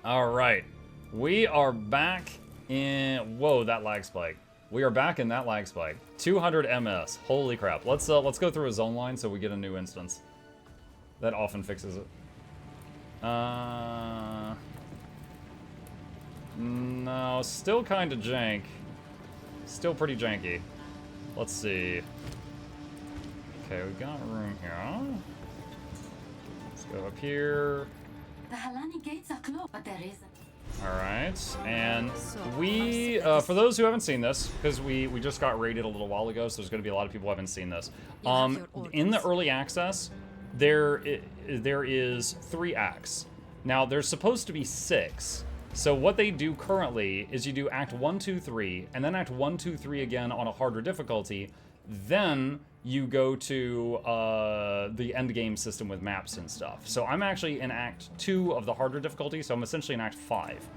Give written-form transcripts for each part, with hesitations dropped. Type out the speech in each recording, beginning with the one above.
All right, we are back in. Whoa, that lag spike. We are back in that lag spike. 200 ms. Holy crap. Let's go through a zone line so we get a new instance. That often fixes it. No, still kind of jank. Still pretty janky. Let's see. Okay, we got room here. Let's go up here. The Halani gates are closed, but there isn't. Alright, and we, for those who haven't seen this, because we just got raided a little while ago, so there's going to be a lot of people who haven't seen this. In the early access, there is 3 acts. Now, there's supposed to be 6. So what they do currently is you do Act 1, 2, 3, and then Act 1, 2, 3 again on a harder difficulty. Then you go to the end game system with maps and stuff. So I'm actually in Act 2 of the harder difficulty, so I'm essentially in Act 5.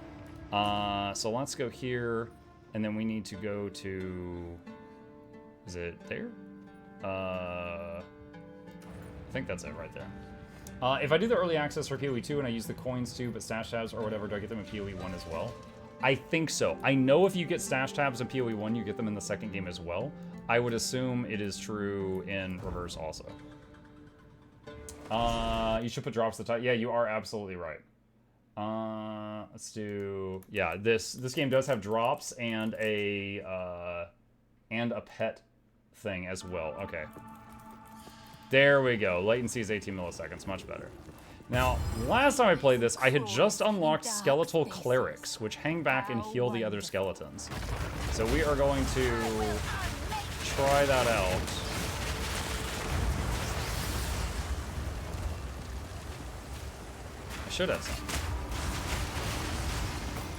So let's go here, and then we need to go to... Is it there? I think that's it right there. If I do the early access for PoE 2 and I use the coins too, but stash tabs or whatever, do I get them in PoE 1 as well? I think so. I know if you get stash tabs in PoE 1, you get them in the second game as well. I would assume it is true in reverse also. You should put drops at the top. Yeah, you are absolutely right. Let's do... Yeah, this game does have drops and a pet thing as well. Okay. There we go. Latency is 18 milliseconds. Much better. Now, last time I played this, I had just unlocked skeletal clerics, which hang back and heal the other skeletons. So we are going to try that out. I should have some.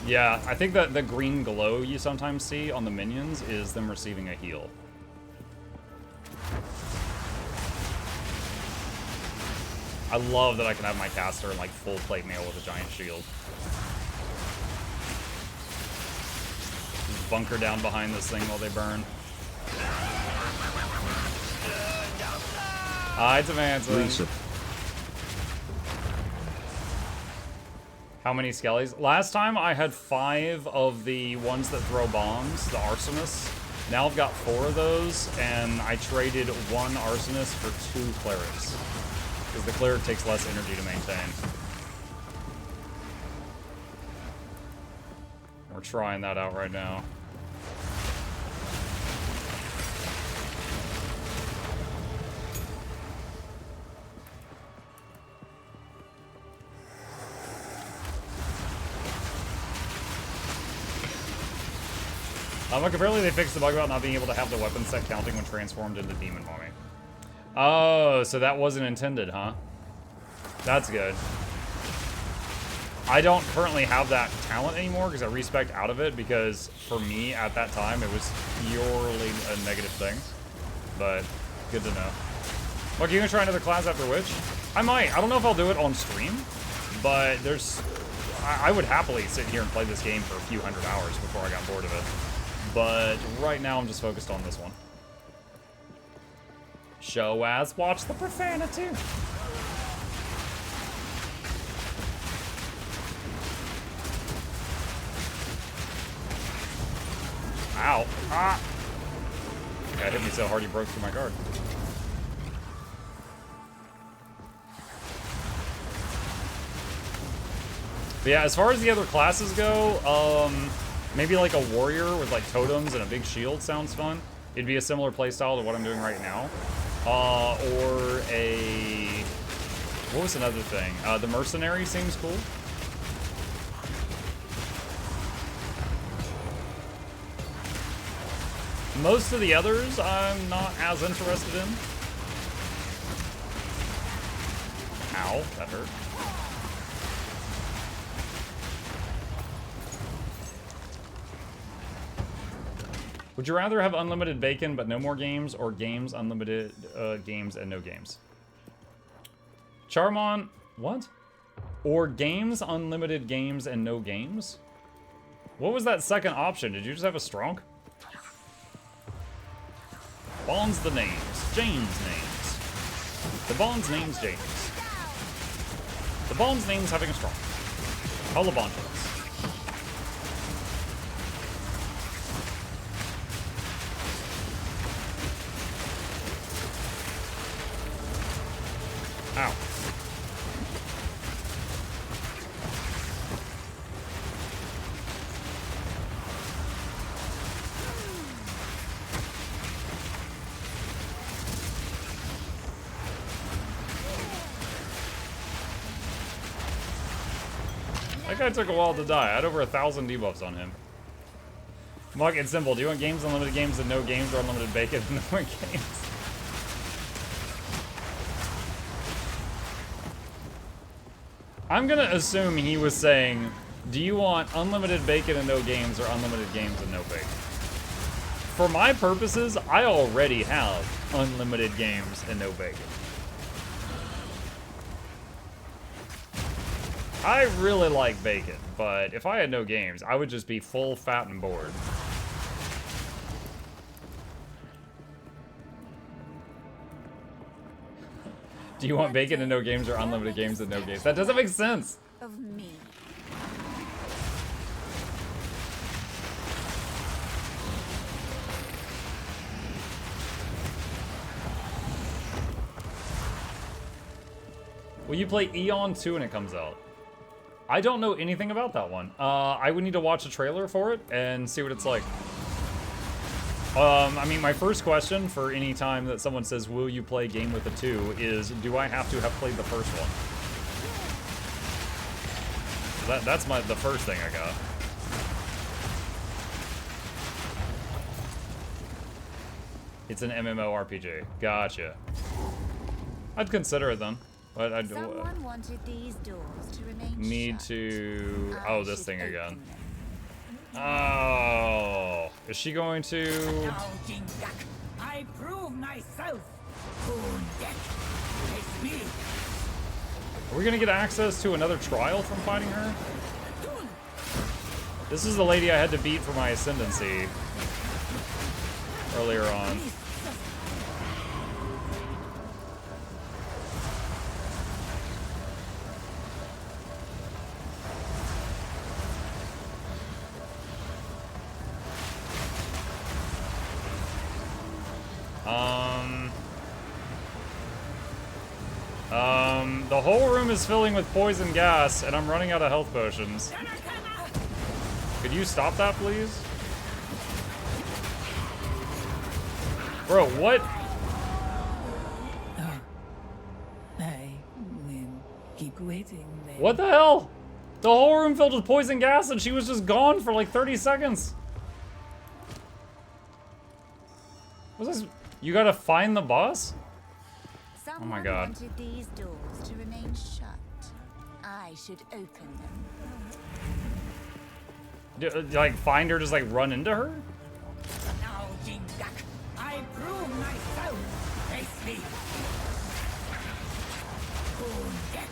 Yeah, I think that the green glow you sometimes see on the minions is them receiving a heal. I love that I can have my caster in like full plate mail with a giant shield. Just bunker down behind this thing while they burn. It's advancing. Lisa. How many skellies? Last time I had 5 of the ones that throw bombs, the arsonists. Now I've got 4 of those, and I traded 1 arsonist for 2 clerics. Because the cleric takes less energy to maintain. We're trying that out right now. Apparently they fixed the bug about not being able to have the weapon set counting when transformed into Demon Mummy. Oh, so that wasn't intended, huh? That's good. I don't currently have that talent anymore because I respec out of it because for me at that time it was purely a negative thing. But good to know. Look, you gonna try another class after Witch? I might. I don't know if I'll do it on stream, but there's... I would happily sit here and play this game for a few hundred hours before I got bored of it. But right now I'm just focused on this one. Show as, watch the profanity. Ow. Ah! That hit me so hard he broke through my guard. But yeah, as far as the other classes go, maybe like a warrior with like totems and a big shield sounds fun. It'd be a similar playstyle to what I'm doing right now. Or a... What was another thing? The mercenary seems cool. Most of the others I'm not as interested in. Ow, that hurt. Would you rather have unlimited bacon but no more games, or games, unlimited games, and no games? Charmon, what? Or games, unlimited games, and no games? What was that second option? Did you just have a strong? Bond's the names. James names. The Bond's name's James. The Bond's name's having a strong. Whole bunch. Ow. That guy took a while to die. I had over 1,000 debuffs on him. Mark, it's simple. Do you want games, unlimited games, and no games, or unlimited bacon, and no more games? I'm gonna assume he was saying, do you want unlimited bacon and no games, or unlimited games and no bacon? For my purposes, I already have unlimited games and no bacon. I really like bacon, but if I had no games, I would just be full, fat, and bored. Do you want bacon and no games, or unlimited games and no games? That doesn't make sense. Of me. Will you play Eon 2 when it comes out? I don't know anything about that one. I would need to watch a trailer for it and see what it's like. I mean, my first question for any time that someone says, will you play Game with a 2, is, do I have to have played the first one? That's the first thing I got. It's an MMORPG. Gotcha. I'd consider it then. But I'd Someone wanted these doors to remain need shut. to... I Oh, this should thing open again. them. Oh, is she going to? Now, Jingak, I prove myself. Kundek, it's me. Are we gonna get access to another trial from fighting her? This is the lady I had to beat for my ascendancy earlier on. The whole room is filling with poison gas, and I'm running out of health potions. Could you stop that, please? Bro, what? I will keep waiting then. What the hell? The whole room filled with poison gas, and she was just gone for like 30 seconds. What's this? You gotta find the boss? Someone my God. wanted these doors to remain shut. I should open them. Like, find her, just like run into her? Now, Jingak, I prove myself. Face me. Kundek.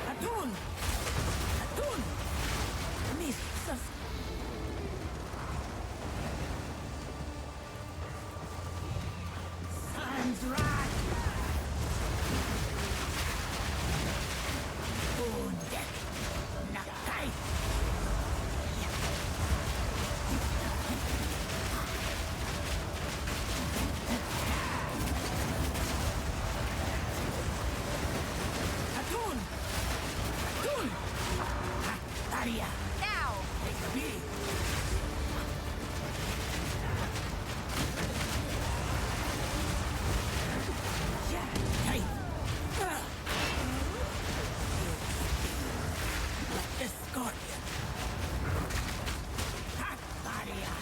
Atun. Atun. Miss. Sun's right. Kundek. Nakai. Atun. Atun. Ataria. Now! It's me. The scorpion. Ataria.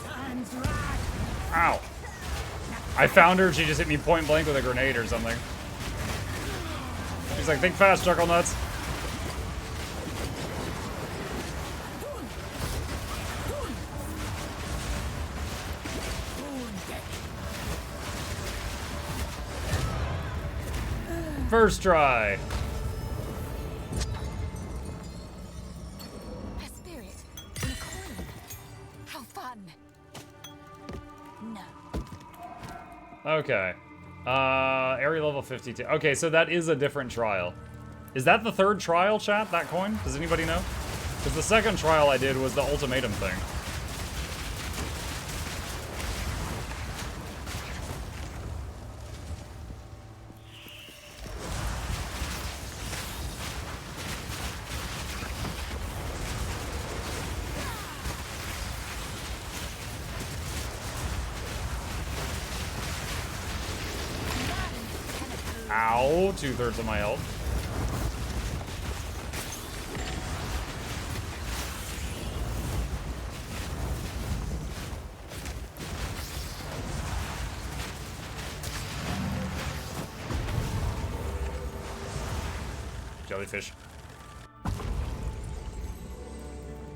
Sun's right. Ow. I found her, she just hit me point blank with a grenade or something. She's like, think fast, Chuckle Nuts. First try. A spirit in a coin. How far? run. No. Okay. Area level 52. Okay, so that is a different trial. Is that the third trial, chat? That coin? Does anybody know? Because the second trial I did was the ultimatum thing. Ow, 2/3 of my health. Jellyfish.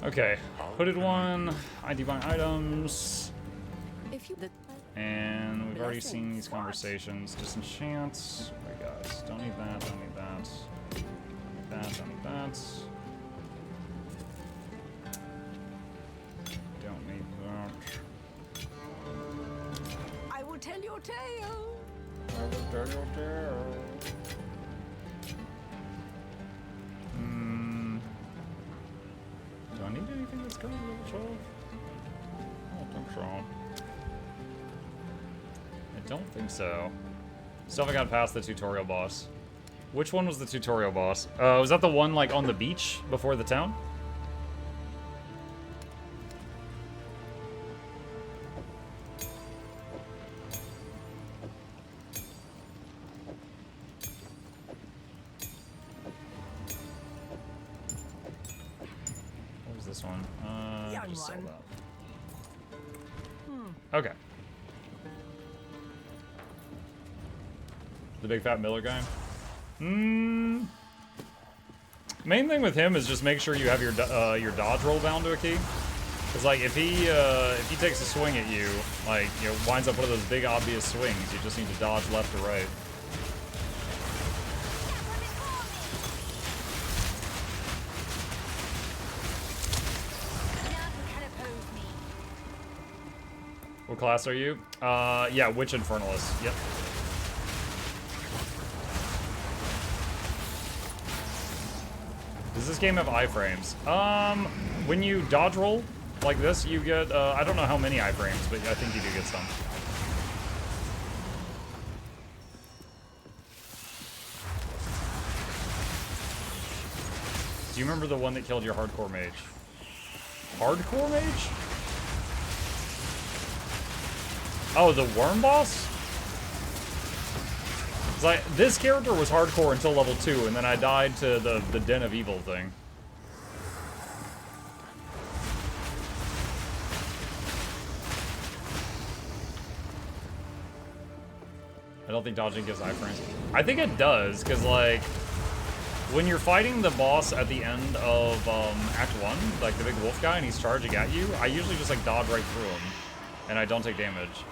Okay, hooded one, ID by items. If you And we've already seen these conversations. Disenchant. Oh my gosh. Don't need that, don't need that. Don't need that, don't need that. Don't need that. I will tell your tale. I will tell your tale. Do I need anything that's going to level 12? I don't think so. I don't think so. Still haven't got past the tutorial boss. Which one was the tutorial boss? Was that the one like on the beach before the town? What was this one? Just sell that. Okay. The big fat Miller guy? Main thing with him is just make sure you have your dodge roll bound to a key. Cause like if he takes a swing at you, like winds up one of those big obvious swings, you just need to dodge left or right. What class are you? Yeah, Witch Infernalist. Yep. Does this game have iframes? When you dodge roll like this, you get, I don't know how many iframes, but I think you do get some. Do you remember the one that killed your hardcore mage? Hardcore mage? Oh, the worm boss? It's like, this character was hardcore until level 2, and then I died to the Den of Evil thing. I don't think dodging gives iframes. I think it does, because, like, when you're fighting the boss at the end of Act 1, like the big wolf guy, and he's charging at you, I usually just, like, dodge right through him, and I don't take damage.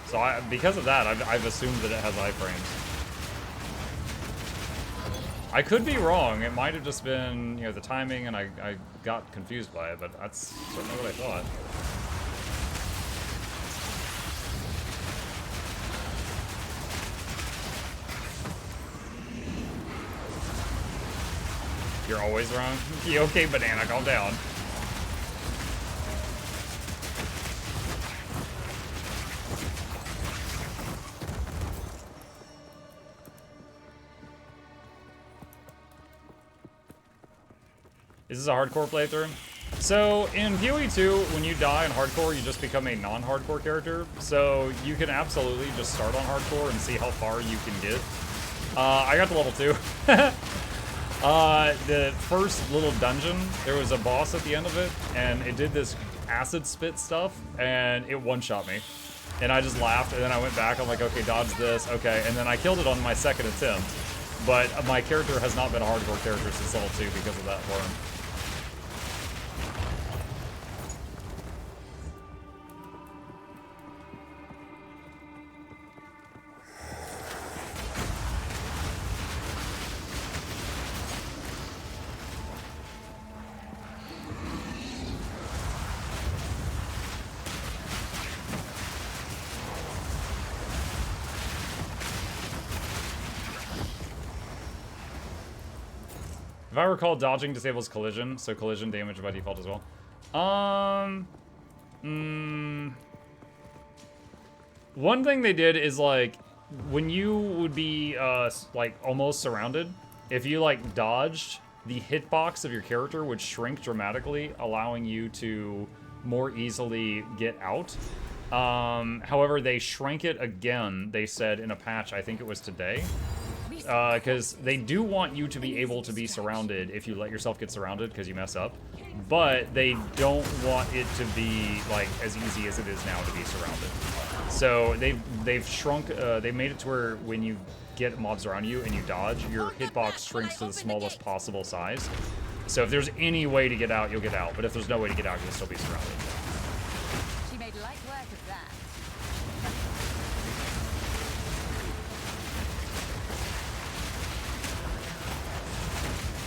So because of that, I've assumed that it has iframes. I could be wrong. It might have just been, the timing, and I got confused by it, but that's certainly what I thought. You're always wrong? You okay, banana? Calm down. Is this a hardcore playthrough? So, in PoE 2, when you die in hardcore, you just become a non-hardcore character. So, you can absolutely just start on hardcore and see how far you can get. I got to level 2. The first little dungeon, there was a boss at the end of it, and it did this acid spit stuff, and it one-shot me. And I just laughed, and then I went back, I'm like, okay, dodge this, okay, and then I killed it on my second attempt. But my character has not been a hardcore character since level 2 because of that worm. If I recall, dodging disables collision, so collision damage by default as well. One thing they did is, like, when you would be, like, almost surrounded, if you, like, dodged, the hitbox of your character would shrink dramatically, allowing you to more easily get out. However, they shrank it again, they said, in a patch, I think it was today. Because they do want you to be able to be surrounded if you let yourself get surrounded because you mess up. But they don't want it to be, like, as easy as it is now to be surrounded. So they've shrunk, they made it to where when you get mobs around you and you dodge, your hitbox shrinks to the smallest possible size. So if there's any way to get out, you'll get out. But if there's no way to get out, you'll still be surrounded. She made light work of that.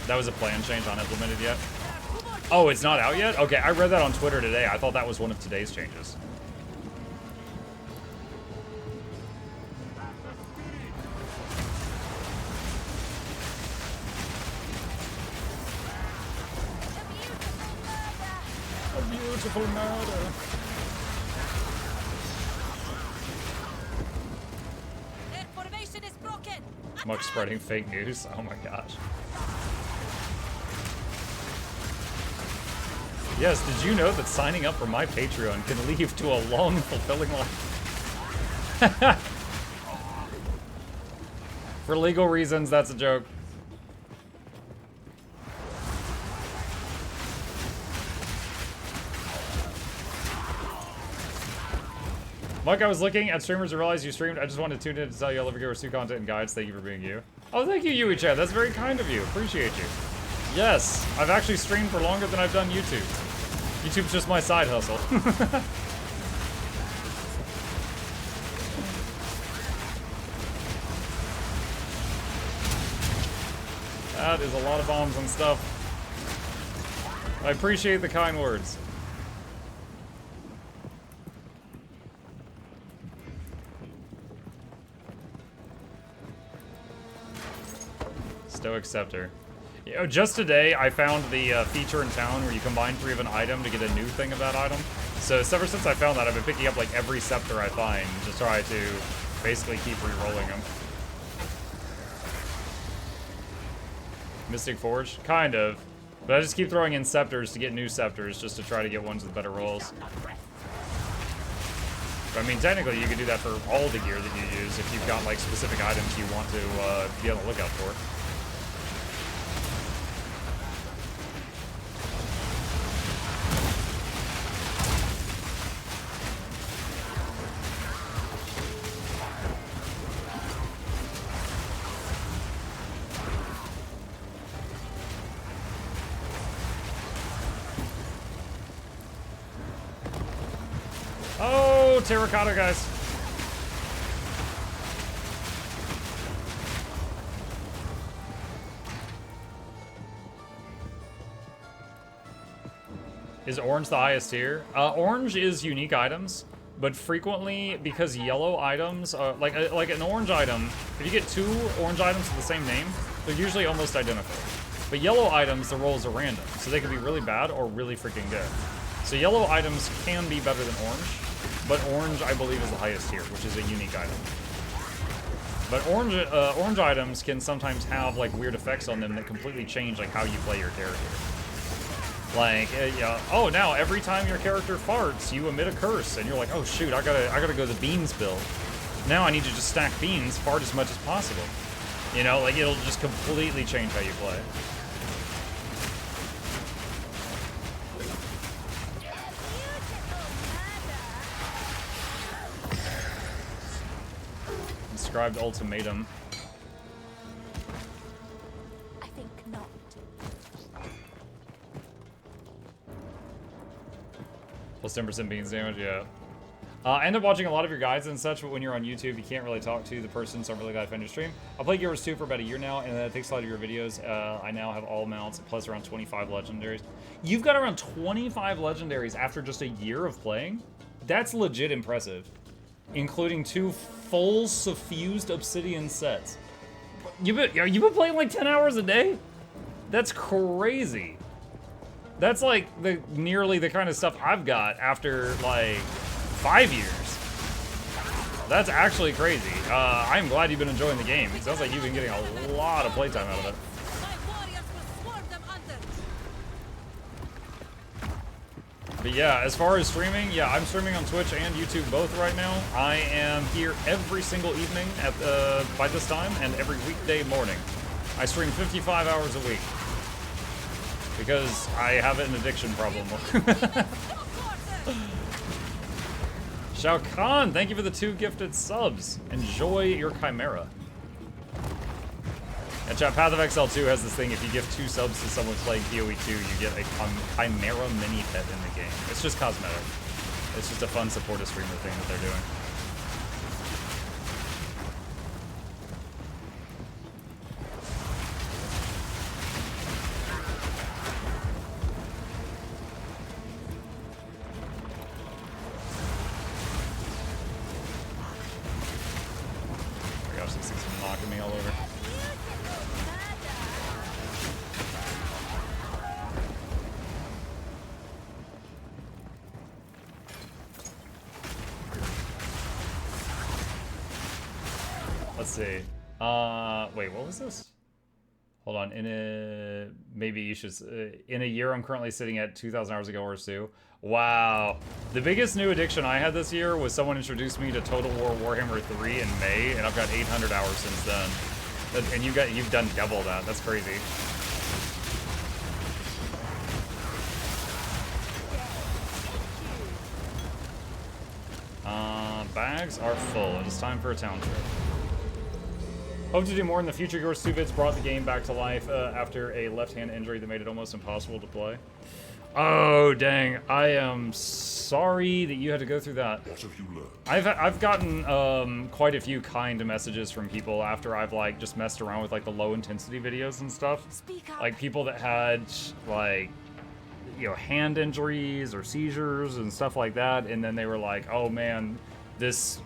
That was a plan change, not implemented yet. Oh, it's not out yet? Okay, I read that on Twitter today. I thought that was one of today's changes. A beautiful murder. Their formation is broken. Much spreading fake news. Oh my gosh. Yes, did you know that signing up for my Patreon can lead to a long, fulfilling life? For legal reasons, that's a joke. Mike, I was looking at streamers and realized you streamed. I just wanted to tune in to tell you I love your Stu content and guides. Thank you for being you. Oh, thank you, Yui Chat. That's very kind of you. Appreciate you. Yes, I've actually streamed for longer than I've done YouTube. YouTube's just my side hustle. That is a lot of bombs and stuff. I appreciate the kind words. Stoic Scepter. You know, just today, I found the feature in town where you combine 3 of an item to get a new thing of that item. So ever since I found that, I've been picking up like every scepter I find to try to basically keep re-rolling them. Mystic Forge? Kind of. But I just keep throwing in scepters to get new scepters just to try to get ones with better rolls. But, I mean, technically you can do that for all the gear that you use if you've got like specific items you want to be on the lookout for. Oh, terracotta, guys. Is orange the highest tier? Orange is unique items, but frequently, because yellow items, like an orange item, if you get 2 orange items with the same name, they're usually almost identical. But yellow items, the rolls are random, so they can be really bad or really freaking good. So yellow items can be better than orange, but orange, I believe, is the highest tier, which is a unique item. But orange items can sometimes have like weird effects on them that completely change like how you play your character. Like, yeah, oh, now every time your character farts, you emit a curse, and you're like, oh shoot, I gotta go the beans build. Now I need to just stack beans, fart as much as possible. You know, like it'll just completely change how you play. Inscribed ultimatum. I think not. Plus 10% beans damage, yeah. I end up watching a lot of your guides and such, but when you're on YouTube, you can't really talk to the person, so I'm really glad I found your stream. I played Gears 2 for about a year now, and it takes a lot of your videos. I now have all mounts, plus around 25 legendaries. You've got around 25 legendaries after just a year of playing? That's legit impressive. Including 2 full suffused obsidian sets. You've been playing like 10 hours a day? That's crazy. That's like nearly the kind of stuff I've got after like 5 years. That's actually crazy. I'm glad you've been enjoying the game. It sounds like you've been getting a lot of playtime out of it. But yeah, as far as streaming, yeah, I'm streaming on Twitch and YouTube both right now. I am here every single evening at by this time and every weekday morning. I stream 55 hours a week because I have an addiction problem. Shao Kahn, thank you for the 2 gifted subs. Enjoy your Chimera. And chat, Path of Exile 2 has this thing, if you give 2 subs to someone playing PoE 2, you get a Chimera mini pet in the game. It's just cosmetic. It's just a fun support a streamer thing that they're doing. Oh my gosh, these things are knocking me all over. Let's see. Wait, what was this? Hold on. Maybe you should. In a year, I'm currently sitting at 2,000 hours of Guild Wars 2. Wow. The biggest new addiction I had this year was someone introduced me to Total War Warhammer 3 in May, and I've got 800 hours since then. And you've done double that. That's crazy. Bags are full. It is time for a town trip. Hope to do more in the future. Your Stupids brought the game back to life after a left-hand injury that made it almost impossible to play. Oh, dang. I am sorry that you had to go through that. What have you learned? I've gotten quite a few kind messages from people after I've like just messed around with like the low intensity videos and stuff. Speak up. Like people that had like, you know, hand injuries or seizures and stuff like that, and then they were like, oh man, this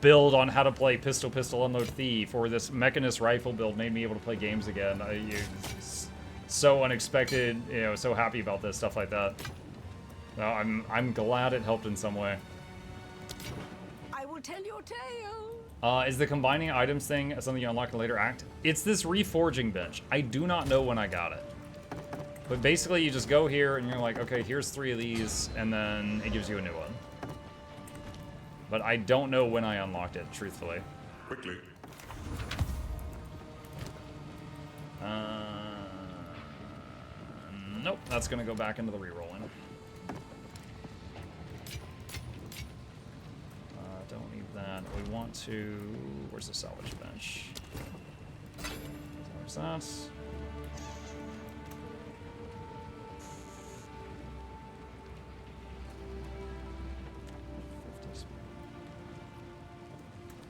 build on how to play pistol unload thief or this mechanist rifle build made me able to play games again. So unexpected, you know, so happy about this, stuff like that. No, I'm glad it helped in some way. I will tell your tale. Is the combining items thing something you unlock in a later act? It's this reforging bench. I do not know when I got it. But basically you just go here and you're like, okay, here's 3 of these, and then it gives you a new one. But I don't know when I unlocked it, truthfully. Quickly. Nope, that's gonna go back into the rerolling. Don't need that. We want to... Where's the salvage bench? There's that.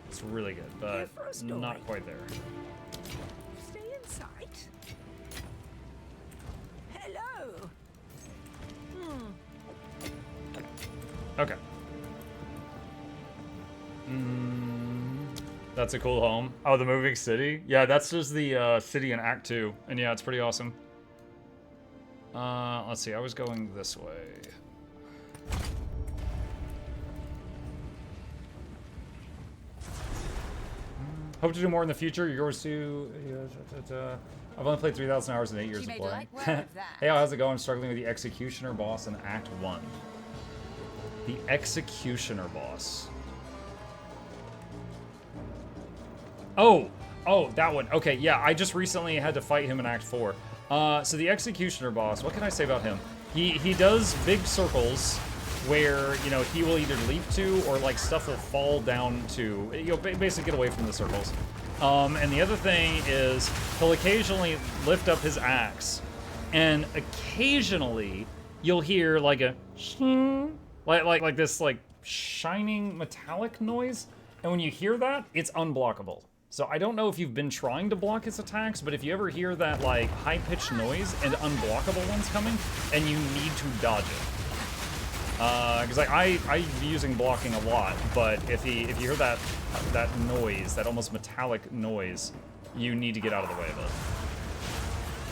It's really good, but not quite there. Stay in sight. Hello. Okay. That's a cool home. Oh, the moving city? Yeah, that's just the city in Act 2. And yeah, it's pretty awesome. Let's see, I was going this way. Hope to do more in the future. Yours too. I've only played 3,000 hours in 8 years of made play. light work of that. Hey, how's it going? Struggling with the Executioner boss in Act 1. The Executioner boss. Oh, that one. Okay, yeah, I just recently had to fight him in Act 4. So the Executioner boss, what can I say about him? He does big circles where, you know, he will either leap to or like stuff will fall down to, you know, basically get away from the circles. And the other thing is he'll occasionally lift up his axe, and occasionally you'll hear like a like this like shining metallic noise, and when you hear that, it's unblockable. So I don't know if you've been trying to block his attacks, but if you ever hear that like high-pitched noise and unblockable ones coming, and you need to dodge it. Because like I'm using blocking a lot, but if you hear that noise, that almost metallic noise, you need to get out of the way of it.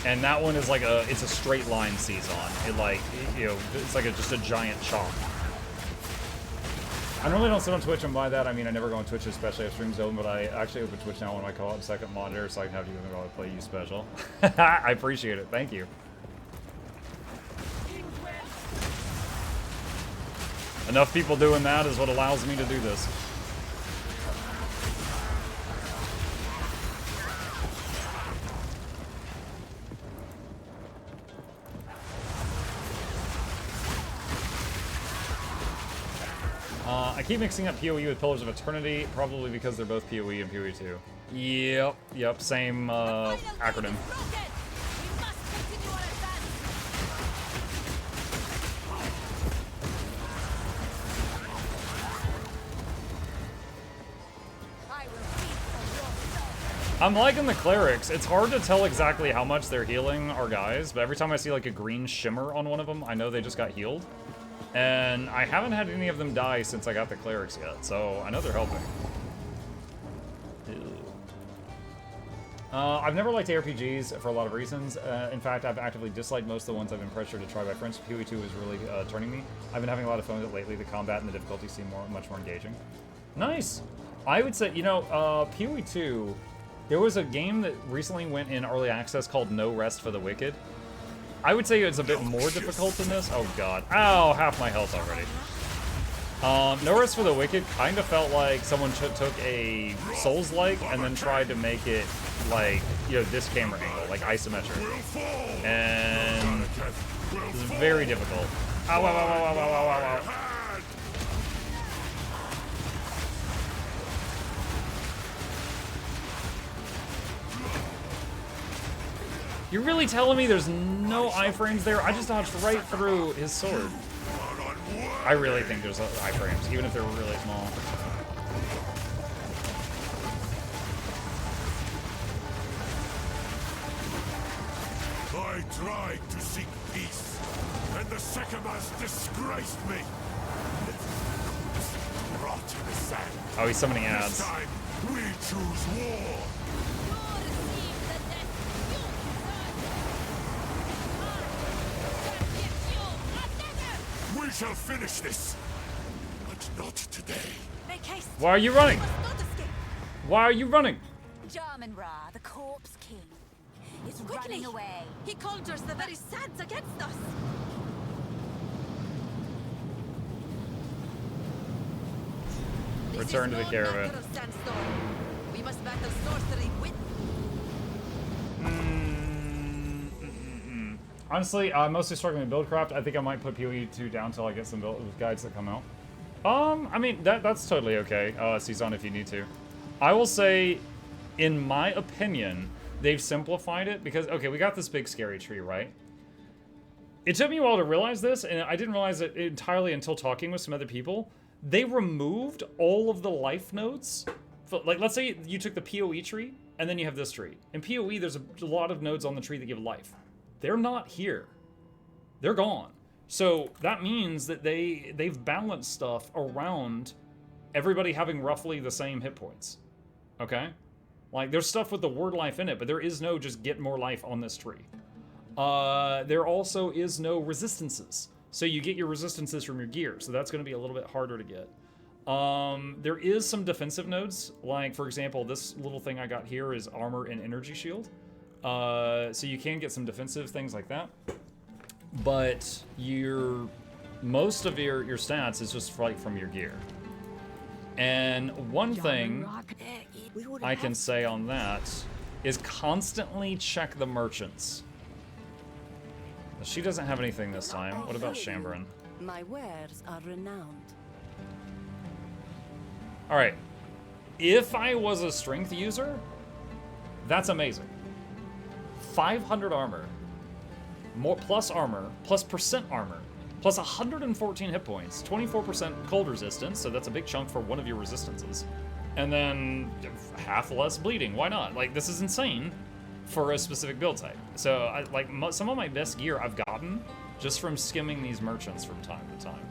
And that one is like it's a straight line season. It like, you know, it's like just a giant chalk. I normally don't sit on Twitch and buy that. I mean, I never go on Twitch, especially if streams open, but I actually open Twitch now on my co-op second monitor, so I can have you go and play you special. I appreciate it. Thank you. Enough people doing that is what allows me to do this. I keep mixing up PoE with Pillars of Eternity, probably because they're both PoE and PoE 2. Yep, same acronym. I'm liking the clerics. It's hard to tell exactly how much they're healing our guys, but every time I see like a green shimmer on one of them, I know they just got healed. And I haven't had any of them die since I got the clerics yet, so I know they're helping. I've never liked ARPGs for a lot of reasons. In fact, I've actively disliked most of the ones I've been pressured to try by friends. PoE 2 is really turning me. I've been having a lot of fun with it lately. The combat and the difficulty seem much more engaging. Nice! I would say, you know, PoE 2, there was a game that recently went in early access called No Rest for the Wicked. I would say it's a bit more difficult than this. Oh god. Ow, half my health already. No Rest for the Wicked kind of felt like someone took a Souls-like and then tried to make it like, you know, this camera angle, like isometric. And it's very difficult. Ow, ow, ow, ow, ow, ow, ow, ow. You're really telling me there's no iframes there? I just dodged right through his sword. I really think there's iframes, even if they're really small. I tried to seek peace, and the Sekemas disgraced me. Rot in the sand. Oh, he's summoning ads. This time, we choose war. We shall finish this, but not today. Why are you running? Why are you running? Jarman Ra, the corpse king, is running away. He conjures the very sands against us. Return to the caravan. We must battle sorcery with. Honestly, I'm mostly struggling with buildcraft. I think I might put PoE 2 down until I get some build guides that come out. I mean, that's totally okay, Season, if you need to. I will say, in my opinion, they've simplified it because, okay, we got this big scary tree, right? It took me a while to realize this, and I didn't realize it entirely until talking with some other people. They removed all of the life nodes. Like, let's say you took the PoE tree, and then you have this tree. In PoE, there's a lot of nodes on the tree that give life. They're not here. They're gone. So that means that they've balanced stuff around everybody having roughly the same hit points. Okay? Like, there's stuff with the word life in it, but there is no just get more life on this tree. There also is no resistances. So you get your resistances from your gear, so that's going to be a little bit harder to get. There is some defensive nodes, like, for example, this little thing I got here is armor and energy shield. So you can get some defensive things like that. But most of your stats is just like from your gear. And one thing I can say on that is constantly check the merchants. She doesn't have anything this time. What about Shambrin? My wares are renowned. Alright. If I was a strength user, that's amazing. 500 armor. More plus armor, plus percent armor, plus 114 hit points, 24% cold resistance, so that's a big chunk for one of your resistances. And then half less bleeding. Why not? Like, this is insane for a specific build type. So, some of my best gear I've gotten just from skimming these merchants from time to time.